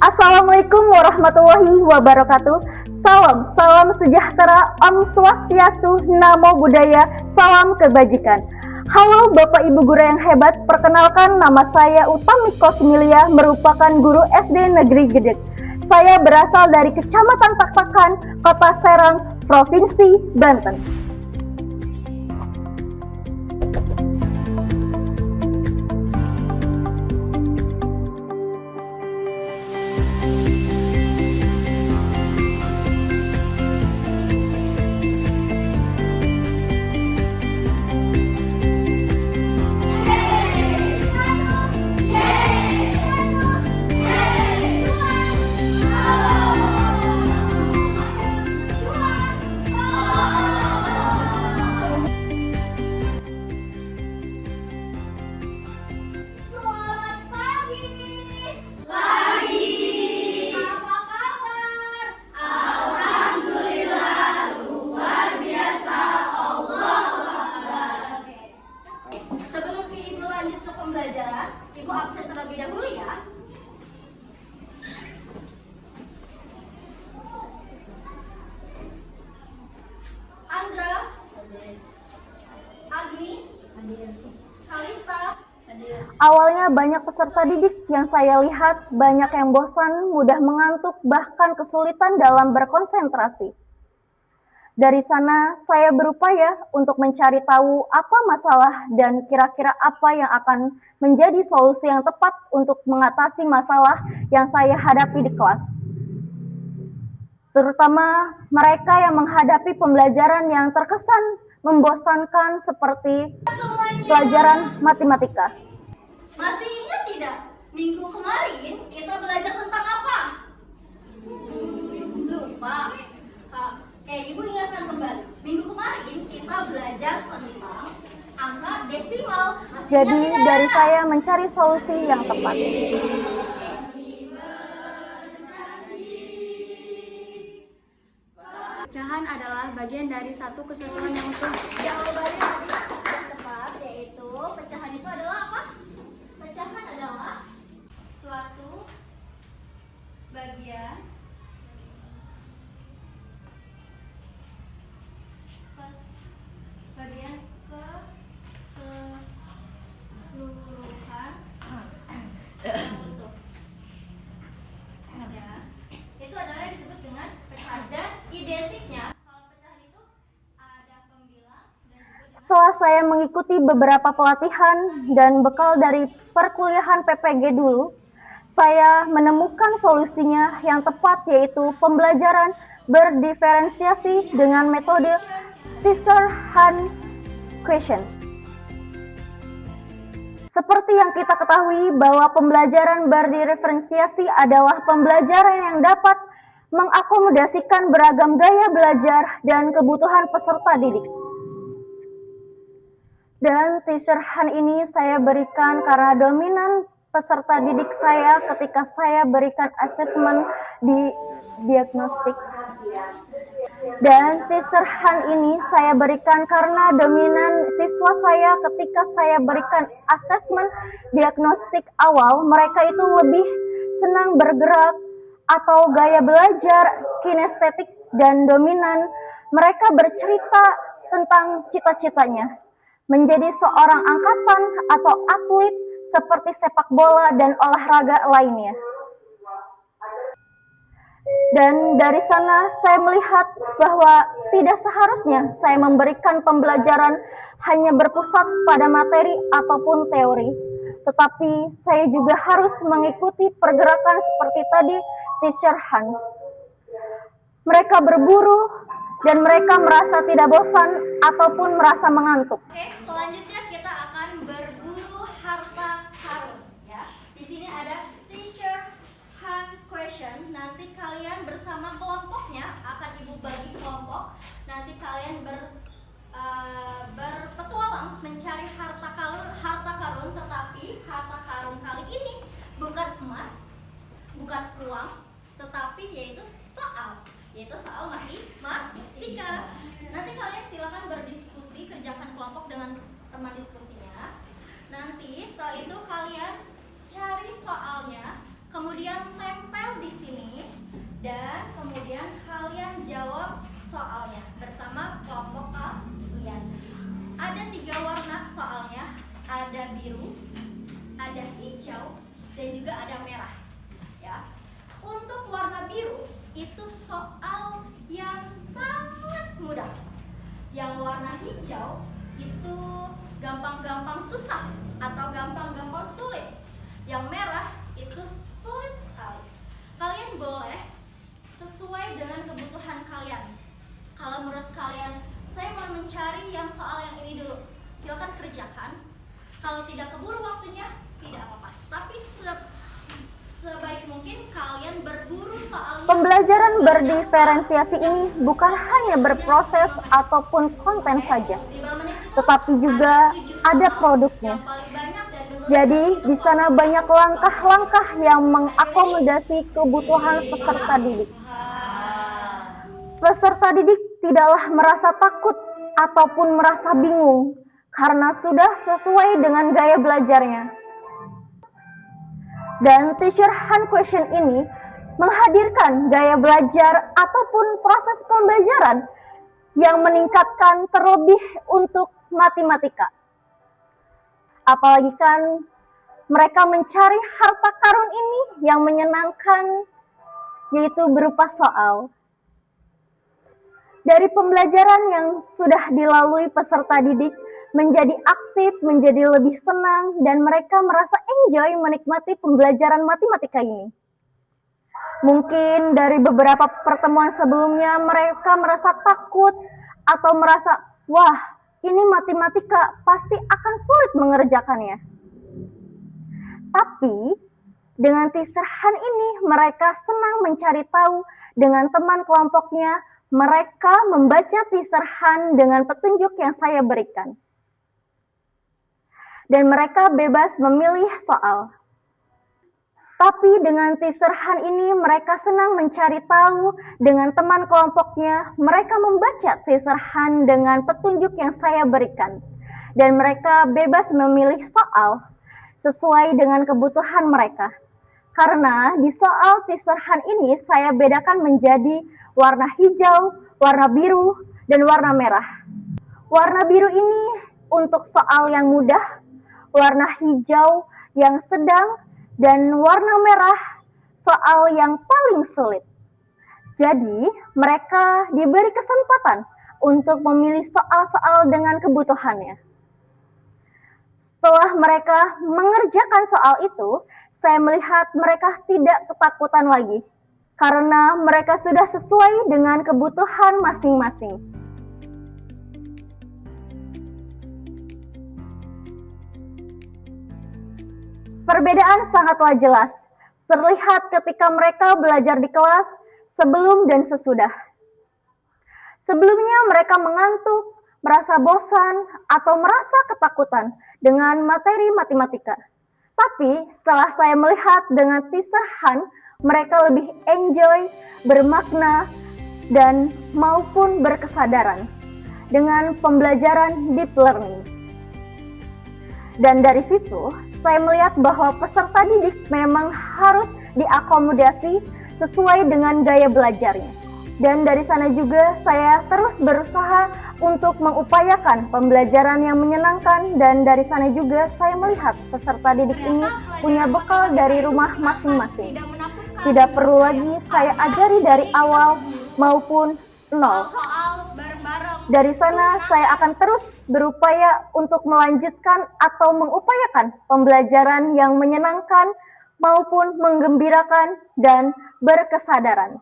Assalamualaikum warahmatullahi wabarakatuh. Salam sejahtera, Om Swastiastu, Namo Buddhaya, salam kebajikan. Halo Bapak Ibu guru yang hebat, perkenalkan nama saya Utami Kosmilia, merupakan guru SD Negeri Gedek. Saya berasal dari Kecamatan Taktakan, Kota Serang, Provinsi Banten. Pembelajaran, Ibu absen terlebih dahulu ya. Andra, Agni, Kalista. Awalnya banyak peserta didik yang saya lihat banyak yang bosan, mudah mengantuk, bahkan kesulitan dalam berkonsentrasi. Dari sana saya berupaya untuk mencari tahu apa masalah dan kira-kira apa yang akan menjadi solusi yang tepat untuk mengatasi masalah yang saya hadapi di kelas. Terutama mereka yang menghadapi pembelajaran yang terkesan membosankan seperti pelajaran matematika. Masih ingat tidak? Minggu kemarin kita belajar tentang apa? Lupa. Ibu ingatkan kembali. Minggu kemarin kita belajar tentang angka desimal. Jadi dari saya mencari solusi yang tepat. Pecahan adalah bagian dari satu kesatuan yang utuh. Jawabannya yang tepat, yaitu pecahan itu adalah apa? Pecahan adalah suatu bagian keseluruhan yang utuh. Ya, itu adalah yang disebut dengan pecahan, dan identiknya kalau pecahan itu ada pembilang dan juga Setelah saya mengikuti beberapa pelatihan dan bekal dari perkuliahan PPG dulu, saya menemukan solusinya yang tepat, yaitu pembelajaran berdiferensiasi dengan metode Tisserand Question. Seperti yang kita ketahui bahwa pembelajaran berdiferensiasi adalah pembelajaran yang dapat mengakomodasikan beragam gaya belajar dan kebutuhan peserta didik. Dan Tisserand ini saya berikan karena dominan peserta didik saya ketika saya berikan asesmen di diagnostik. Dan Tisserand ini saya berikan karena dominan siswa saya ketika saya berikan asesmen diagnostik awal, mereka itu lebih senang bergerak atau gaya belajar kinestetik, dan dominan mereka bercerita tentang cita-citanya menjadi seorang angkatan atau atlet seperti sepak bola dan olahraga lainnya. Dan dari sana saya melihat bahwa tidak seharusnya saya memberikan pembelajaran hanya berpusat pada materi ataupun teori, tetapi saya juga harus mengikuti pergerakan seperti tadi Tisserand. Mereka berburu dan mereka merasa tidak bosan ataupun merasa mengantuk. Oke, selanjutnya kita akan berburu harta karun ya. Di sini ada Tisserand Question. Nanti kalian bersama kelompoknya akan Ibu bagi kelompok. Nanti kalian berpetualang mencari harta karun, tetapi harta karun kali ini bukan emas, bukan uang, tetapi yaitu soal matematika. Nanti kalian silakan berdiskusi, kerjakan kelompok dengan teman diskusinya. Nanti setelah itu kalian cari soalnya, kemudian tempel di ada biru, ada hijau, dan juga ada merah. Ya. Untuk warna biru itu soal yang sangat mudah. Yang warna hijau itu gampang-gampang susah atau gampang-gampang sulit. Yang merah itu sulit sekali. Kalian boleh sesuai dengan kebutuhan kalian. Kalau menurut kalian, saya mau mencari yang soal yang ini dulu, silakan kerjakan. Kalau tidak keburu waktunya, tidak apa-apa. Tapi sebaik mungkin kalian berburu soal yang Pembelajaran sebanyak berdiferensiasi ini bukan hanya berproses ataupun konten saja, 5 menit itu tetapi juga ada produknya. yang paling banyak dan beberapa Jadi, itu di sana banyak langkah-langkah yang mengakomodasi kebutuhan peserta didik. Peserta didik tidaklah merasa takut ataupun merasa bingung karena sudah sesuai dengan gaya belajarnya. Dan teacher hand question ini menghadirkan gaya belajar ataupun proses pembelajaran yang meningkatkan terlebih untuk matematika. Apalagi kan mereka mencari harta karun ini yang menyenangkan, yaitu berupa soal. Dari pembelajaran yang sudah dilalui peserta didik menjadi aktif, menjadi lebih senang, dan mereka merasa enjoy menikmati pembelajaran matematika ini. Mungkin dari beberapa pertemuan sebelumnya mereka merasa takut atau merasa, wah, ini matematika pasti akan sulit mengerjakannya. Tapi dengan teacher hand ini mereka senang mencari tahu dengan teman kelompoknya. Mereka membaca teacher hand dengan petunjuk yang saya berikan. Dan mereka bebas memilih soal. Tapi dengan teacher hand ini mereka senang mencari tahu dengan teman kelompoknya. Mereka membaca teacher hand dengan petunjuk yang saya berikan. Dan mereka bebas memilih soal sesuai dengan kebutuhan mereka. Karena di soal teacher hand ini saya bedakan menjadi warna hijau, warna biru, dan warna merah. Warna biru ini untuk soal yang mudah, warna hijau yang sedang, dan warna merah soal yang paling sulit. Jadi mereka diberi kesempatan untuk memilih soal-soal dengan kebutuhannya. Setelah mereka mengerjakan soal itu, saya melihat mereka tidak ketakutan lagi. Karena mereka sudah sesuai dengan kebutuhan masing-masing. Perbedaan sangatlah jelas, terlihat ketika mereka belajar di kelas sebelum dan sesudah. Sebelumnya mereka mengantuk, merasa bosan, atau merasa ketakutan dengan materi matematika. Tapi setelah saya melihat dengan teacher hand, mereka lebih enjoy, bermakna, dan maupun berkesadaran dengan pembelajaran deep learning. Dan dari situ, saya melihat bahwa peserta didik memang harus diakomodasi sesuai dengan gaya belajarnya. Dan dari sana juga saya terus berusaha untuk mengupayakan pembelajaran yang menyenangkan, dan dari sana juga saya melihat peserta didik ini punya bekal dari rumah masing-masing. Tidak perlu lagi saya ajari dari awal maupun nol. Dari sana saya akan terus berupaya untuk melanjutkan atau mengupayakan pembelajaran yang menyenangkan maupun menggembirakan dan berkesadaran.